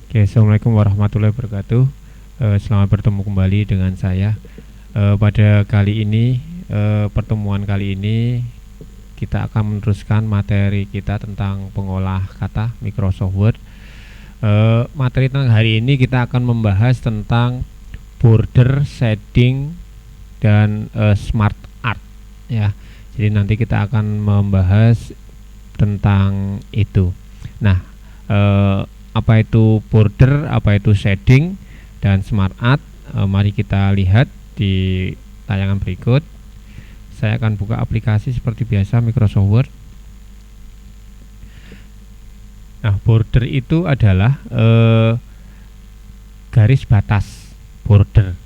Oke, assalamualaikum warahmatullahi wabarakatuh. Selamat bertemu kembali dengan saya. Pada kali ini, pertemuan kali ini kita akan meneruskan materi kita tentang pengolah kata Microsoft Word. Materi tentang hari ini kita akan membahas tentang border, shading, dan smart art. Ya, jadi nanti kita akan membahas tentang itu. Nah, apa itu border, apa itu shading, dan smart art. Mari kita lihat di tayangan berikut. Saya akan buka aplikasi seperti biasa Microsoft Word. Nah, border itu adalah garis batas, border.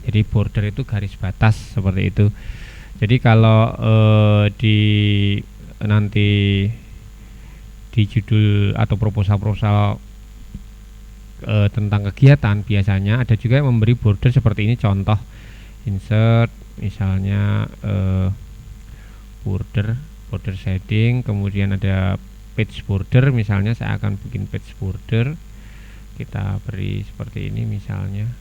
Jadi border itu garis batas seperti itu. Jadi kalau nanti di judul atau proposal tentang kegiatan biasanya ada juga yang memberi border seperti ini. Contoh insert misalnya border shading, kemudian ada page border, misalnya saya akan bikin page border, kita beri seperti ini misalnya.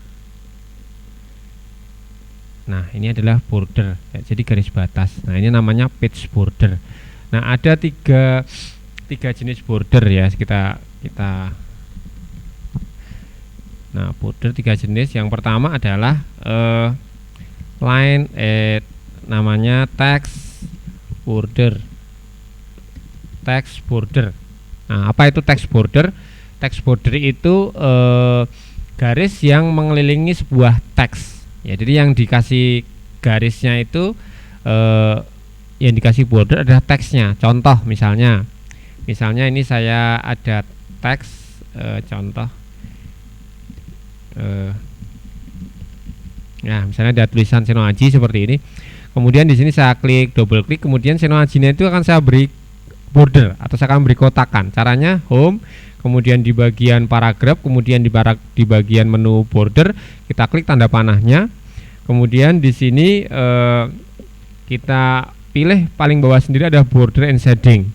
Nah, ini adalah border ya, jadi garis batas. Nah, ini namanya page border. Nah, ada tiga jenis border ya, kita nah, border tiga jenis. Yang pertama adalah line namanya text border. Nah, apa itu text border? Text border itu garis yang mengelilingi sebuah teks ya. Jadi yang dikasih garisnya itu yang dikasih border adalah teksnya. Contoh misalnya ini saya ada teks contoh ya, misalnya ada tulisan Seno Aji seperti ini. Kemudian di sini saya double klik, kemudian Seno Aji-nya itu akan saya beri border atau saya akan beri kotakan. Caranya home, kemudian di bagian paragraf, kemudian di bagian menu border kita klik tanda panahnya. Kemudian di sini kita pilih paling bawah sendiri ada border and shading.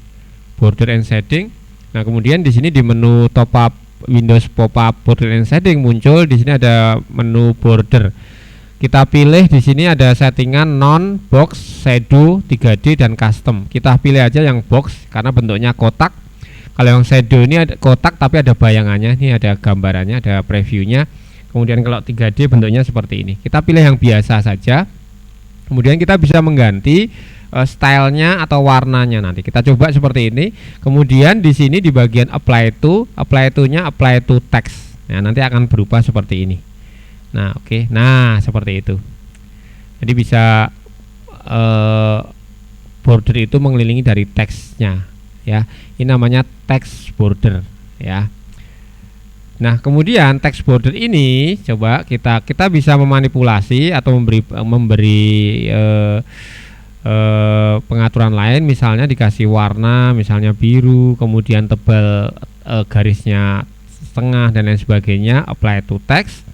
Nah, kemudian di sini di menu top up Windows pop-up border and shading muncul. Di sini ada menu border. Kita pilih di sini ada settingan non, box, shadow, 3D dan custom. Kita pilih aja yang box karena bentuknya kotak. Kalau yang shadow ini ada kotak tapi ada bayangannya. Ini ada gambarannya, ada previewnya. Kemudian kalau 3D bentuknya seperti ini. Kita pilih yang biasa saja. Kemudian kita bisa mengganti stylenya atau warnanya. Nanti kita coba seperti ini. Kemudian di sini di bagian apply to-nya apply to text. Nah, nanti akan berubah seperti ini. Nah, oke. Nah, seperti itu. Jadi bisa border itu mengelilingi dari teksnya ya. Ini namanya text border ya. Nah, kemudian text border ini coba kita bisa memanipulasi atau memberi pengaturan lain, misalnya dikasih warna misalnya biru, kemudian tebal garisnya setengah dan lain sebagainya, apply to text.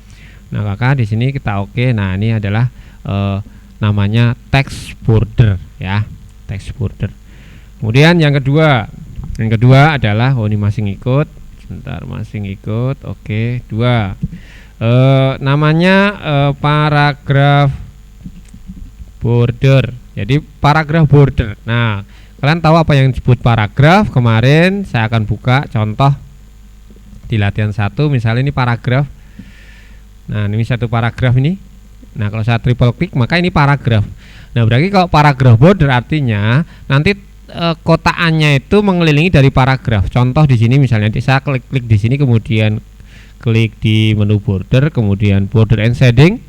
Nah, maka di sini kita oke. Nah, ini adalah namanya text border ya, text border. Kemudian yang kedua adalah ini masih ngikut. Sebentar, masih ngikut. Oke, dua. Namanya paragraph border. Jadi paragraph border. Nah, kalian tahu apa yang disebut paragraph? Kemarin saya akan buka contoh di latihan 1, misalnya ini paragraph. Nah, ini satu paragraf ini. Nah, kalau saya triple klik maka ini paragraf. Nah, berarti kalau paragraph border artinya nanti kotaannya itu mengelilingi dari paragraf. Contoh di sini misalnya saya klik di sini, kemudian klik di menu border, kemudian border and shading,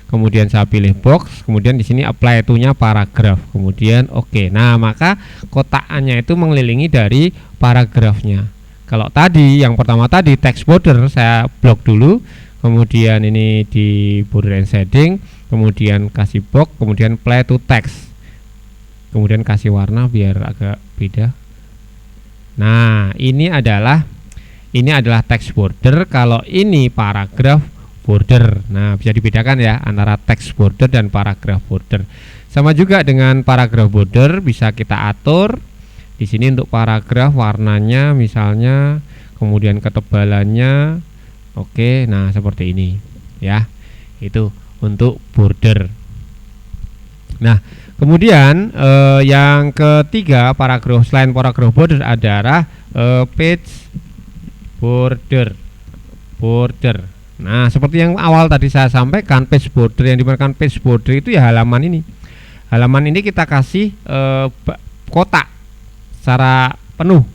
kemudian saya pilih box, kemudian di sini apply to-nya paragraf, kemudian oke. Nah, maka kotaannya itu mengelilingi dari paragrafnya. Kalau tadi yang pertama tadi text border saya blok dulu, kemudian ini di border and shading, kemudian kasih box, kemudian apply to text, kemudian kasih warna biar agak beda. Nah, ini adalah text border. Kalau ini paragraph border. Nah, bisa dibedakan ya antara text border dan paragraph border. Sama juga dengan paragraph border, bisa kita atur di sini untuk paragraph warnanya misalnya, kemudian ketebalannya, Oke, nah seperti ini ya. Itu untuk border. Nah, kemudian yang ketiga paragraf selain paragraf border adalah page border. Nah, seperti yang awal tadi saya sampaikan, page border yang dimaksudkan page border itu ya halaman ini. Halaman ini kita kasih kotak secara penuh.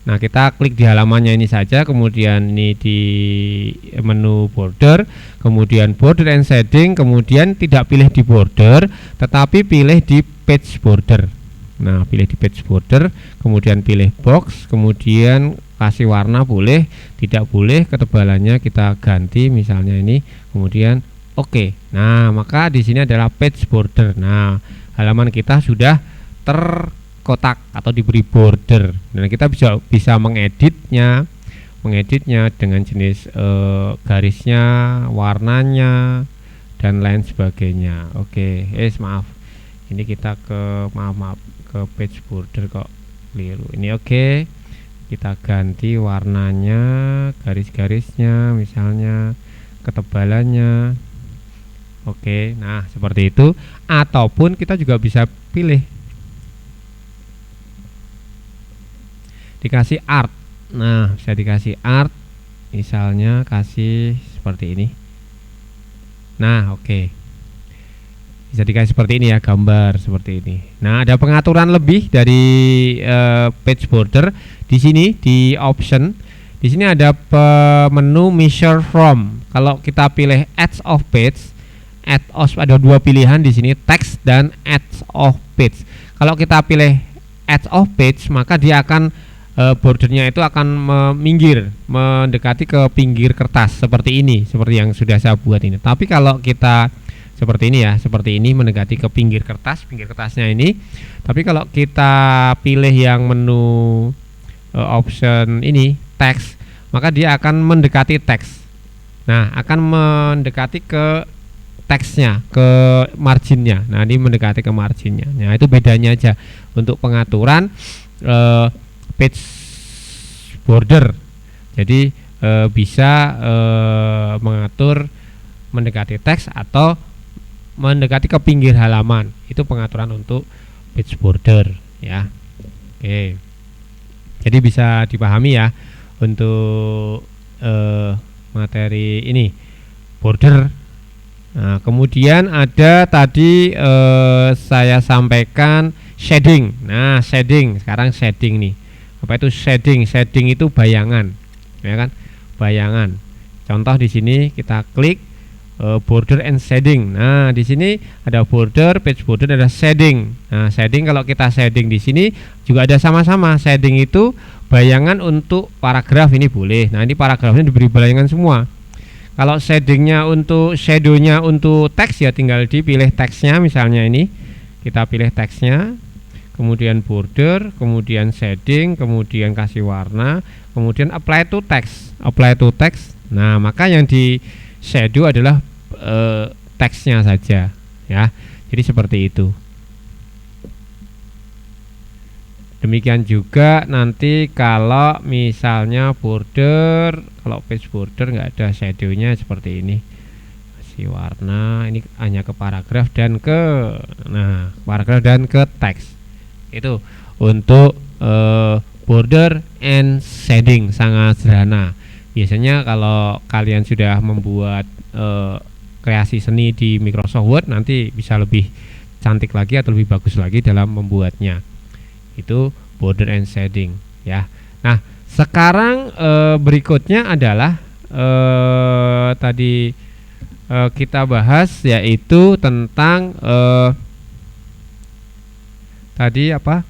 Nah, kita klik di halamannya ini saja, kemudian ini di menu border, kemudian border and shading, kemudian tidak pilih di border, tetapi pilih di page border. Nah, pilih di page border, kemudian pilih box, kemudian kasih warna boleh, tidak boleh, ketebalannya kita ganti misalnya ini, kemudian oke. Nah, maka di sini adalah page border. Nah, halaman kita sudah terkotak atau diberi border. Dan kita bisa mengeditnya dengan jenis garisnya, warnanya, dan lain sebagainya. Oke, maaf. Ini kita ke page border kok keliru. Ini oke. Kita ganti warnanya, garis-garisnya, misalnya ketebalannya. Oke, nah seperti itu. Ataupun kita juga bisa pilih dikasih art. Nah, bisa dikasih art, misalnya kasih seperti ini. Nah, oke. Bisa dikasih seperti ini ya, gambar seperti ini. Nah, ada pengaturan lebih dari page border di sini di option. Di sini ada menu measure from. Kalau kita pilih edge of page, ada dua pilihan di sini, text dan edge of page. Kalau kita pilih edge of page, maka dia akan bordernya itu akan minggir, mendekati ke pinggir kertas seperti ini, seperti yang sudah saya buat ini. Tapi kalau kita seperti ini ya, seperti ini mendekati ke pinggir kertasnya ini. Tapi kalau kita pilih yang menu option ini text, maka dia akan mendekati teks. Nah, akan mendekati ke teksnya, ke marginnya. Nah, ini mendekati ke marginnya. Nah, itu bedanya aja untuk pengaturan page border. Jadi bisa mengatur mendekati teks atau mendekati ke pinggir halaman. Itu pengaturan untuk page border ya. Oke. Jadi bisa dipahami ya untuk materi ini border. Nah, kemudian ada tadi saya sampaikan shading. Nah, shading, sekarang shading nih. Apa itu shading? Shading itu bayangan, ya kan? Bayangan. Contoh di sini kita klik border and shading. Nah, di sini ada border, page border, ada shading. Nah, shading kalau kita shading di sini juga ada sama-sama. Shading itu bayangan untuk paragraf ini boleh. Nah, ini paragrafnya diberi bayangan semua. Kalau shadingnya untuk shadownya untuk teks ya tinggal dipilih teksnya, misalnya ini kita pilih teksnya, kemudian border, kemudian shading, kemudian kasih warna, kemudian apply to text. Nah, maka yang di shadow adalah teksnya saja ya. Jadi seperti itu. Demikian juga nanti kalau misalnya border, kalau page border nggak ada shadownya seperti ini, kasih warna, ini hanya ke paragraf dan ke teks. Itu untuk border and shading, sangat sederhana. Biasanya kalau kalian sudah membuat kreasi seni di Microsoft Word, nanti bisa lebih cantik lagi atau lebih bagus lagi dalam membuatnya. Itu border and shading ya. Nah, sekarang berikutnya adalah tadi kita bahas yaitu tentang tadi apa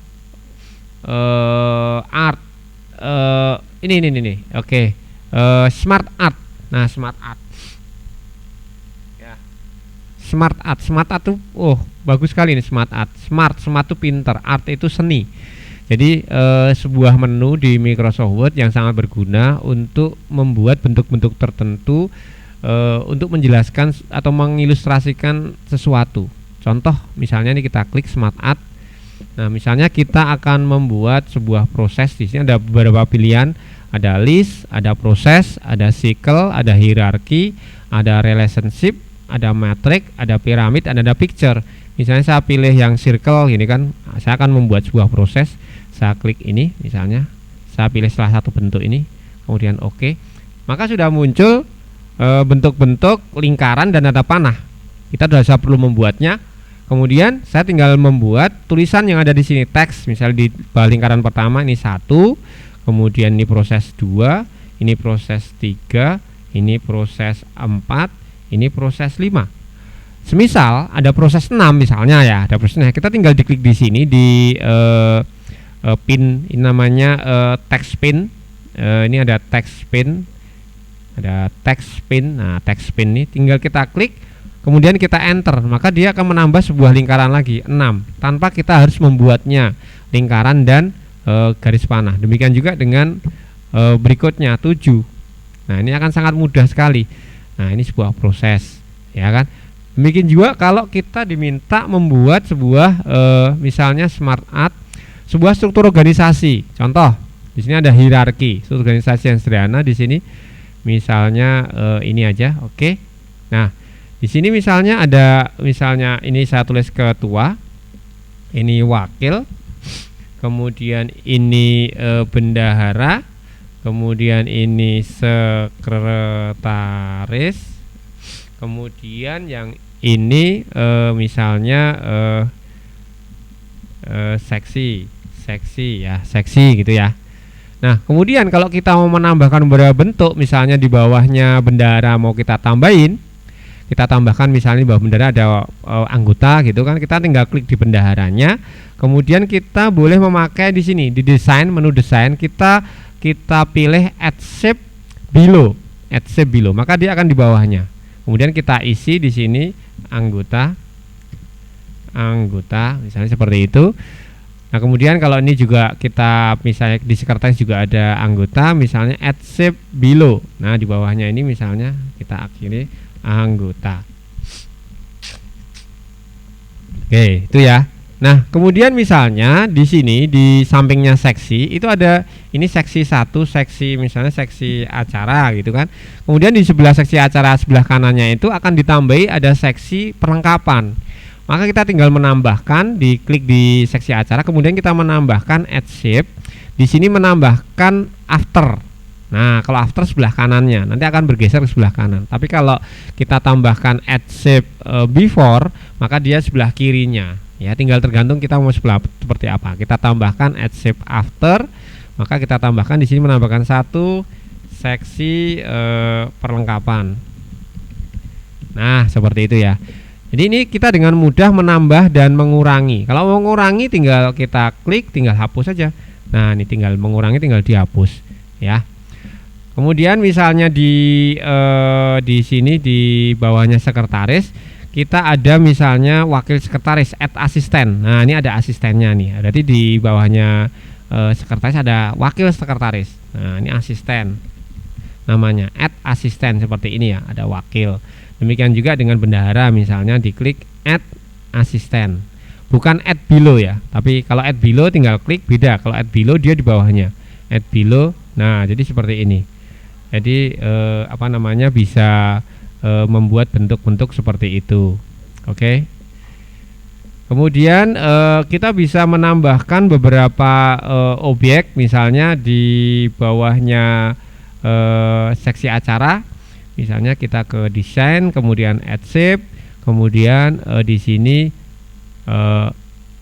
art ini. Oke. Smart art. Nah, smart art ya. Smart art tuh bagus sekali ini. Smart tuh pinter, art itu seni. Jadi sebuah menu di Microsoft Word yang sangat berguna untuk membuat bentuk-bentuk tertentu, untuk menjelaskan atau mengilustrasikan sesuatu. Contoh misalnya ini kita klik smart art. Nah, misalnya kita akan membuat sebuah proses. Di sini ada beberapa pilihan, ada list, ada proses, ada cycle, ada hierarki, ada relationship, ada matrix, ada piramid, ada picture. Misalnya saya pilih yang circle gini kan, saya akan membuat sebuah proses. Saya klik ini, misalnya saya pilih salah satu bentuk ini, kemudian oke. Maka sudah muncul bentuk-bentuk lingkaran dan ada panah. Kita sudah perlu membuatnya. Kemudian saya tinggal membuat tulisan yang ada di sini, teks. Misalnya di bawah lingkaran pertama ini 1, kemudian ini proses 2, ini proses 3, ini proses 4, ini proses 5. Semisal ada proses 6 misalnya ya, ada proses. Nah, kita tinggal diklik di sini di pin, ini namanya text pin. Ini ada text pin. Ada text pin. Nah, text pin ini tinggal kita klik, kemudian kita enter, maka dia akan menambah sebuah lingkaran lagi 6 tanpa kita harus membuatnya lingkaran dan garis panah. Demikian juga dengan berikutnya 7. Nah, ini akan sangat mudah sekali. Nah, ini sebuah proses, ya kan? Demikian juga kalau kita diminta membuat sebuah misalnya smart art, sebuah struktur organisasi. Contoh, di sini ada hierarki, struktur organisasi yang sederhana di sini. Misalnya ini aja, oke. Nah, di sini misalnya ada, misalnya ini saya tulis ketua, ini wakil, kemudian ini bendahara, kemudian ini sekretaris, kemudian yang ini misalnya seksi ya, seksi gitu ya. Nah, kemudian kalau kita mau menambahkan beberapa bentuk, misalnya di bawahnya bendahara mau kita tambahin, kita tambahkan misalnya di bawah bendahara ada anggota gitu kan, kita tinggal klik di bendaharanya. Kemudian kita boleh memakai di sini di desain, menu desain, kita pilih add shape below, maka dia akan di bawahnya. Kemudian kita isi di sini anggota misalnya seperti itu. Nah, kemudian kalau ini juga kita misalnya di sekretaris juga ada anggota, misalnya add shape below. Nah, di bawahnya ini misalnya kita akhiri anggota. Oke, itu ya. Nah, kemudian misalnya di sini di sampingnya seksi itu ada ini seksi 1, seksi misalnya seksi acara gitu kan. Kemudian di sebelah seksi acara sebelah kanannya itu akan ditambahi ada seksi perlengkapan. Maka kita tinggal menambahkan, diklik di seksi acara, kemudian kita menambahkan add shape. Di sini menambahkan after. Nah, kalau after sebelah kanannya, nanti akan bergeser ke sebelah kanan. Tapi kalau kita tambahkan add shape before, maka dia sebelah kirinya. Ya, tinggal tergantung kita mau seperti apa. Kita tambahkan add shape after, maka kita tambahkan di sini menambahkan satu seksi perlengkapan. Nah, seperti itu ya. Jadi ini kita dengan mudah menambah dan mengurangi. Kalau mau mengurangi tinggal kita klik, tinggal hapus saja. Nah, ini tinggal mengurangi, tinggal dihapus, ya. Kemudian misalnya di sini di bawahnya sekretaris, kita ada misalnya wakil sekretaris, add asisten. Nah, ini ada asistennya nih. Berarti di bawahnya sekretaris ada wakil sekretaris. Nah, ini asisten. Namanya add asisten seperti ini ya, ada wakil. Demikian juga dengan bendahara, misalnya diklik add asisten, bukan add below ya, tapi kalau add below tinggal klik, beda. Kalau add below dia di bawahnya, add below. Nah, jadi seperti ini. Jadi bisa membuat bentuk-bentuk seperti itu. Oke. Kemudian kita bisa menambahkan beberapa objek, misalnya di bawahnya seksi acara. Misalnya kita ke desain, kemudian add shape, kemudian di sini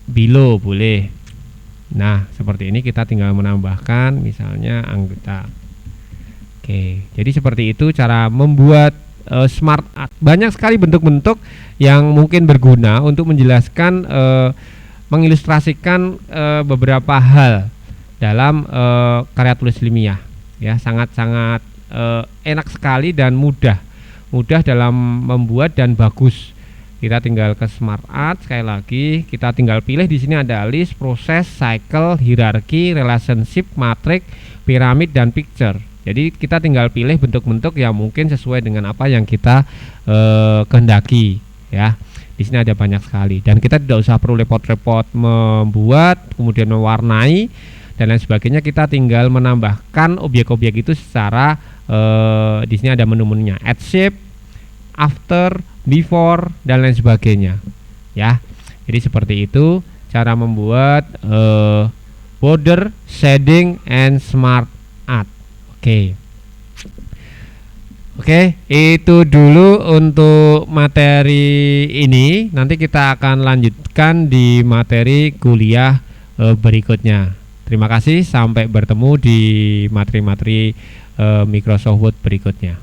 below boleh. Nah, seperti ini kita tinggal menambahkan misalnya anggota. Oke, jadi seperti itu cara membuat smart art. Banyak sekali bentuk-bentuk yang mungkin berguna untuk menjelaskan, mengilustrasikan beberapa hal dalam karya tulis ilmiah. Ya, sangat-sangat enak sekali dan mudah dalam membuat dan bagus. Kita tinggal ke smart art, sekali lagi kita tinggal pilih di sini ada list, proses, cycle, hierarki, relationship, matrix, piramid dan picture. Jadi kita tinggal pilih bentuk-bentuk yang mungkin sesuai dengan apa yang kita kehendaki ya. Di sini ada banyak sekali dan kita tidak usah perlu repot-repot membuat, kemudian mewarnai dan lain sebagainya. Kita tinggal menambahkan objek-objek itu secara di sini ada menu-menunya, add shape, after, before dan lain sebagainya. Ya, jadi seperti itu cara membuat border, shading, and smart art. Oke, itu dulu untuk materi ini. Nanti kita akan lanjutkan di materi kuliah berikutnya. Terima kasih, sampai bertemu di materi-materi Microsoft Word berikutnya.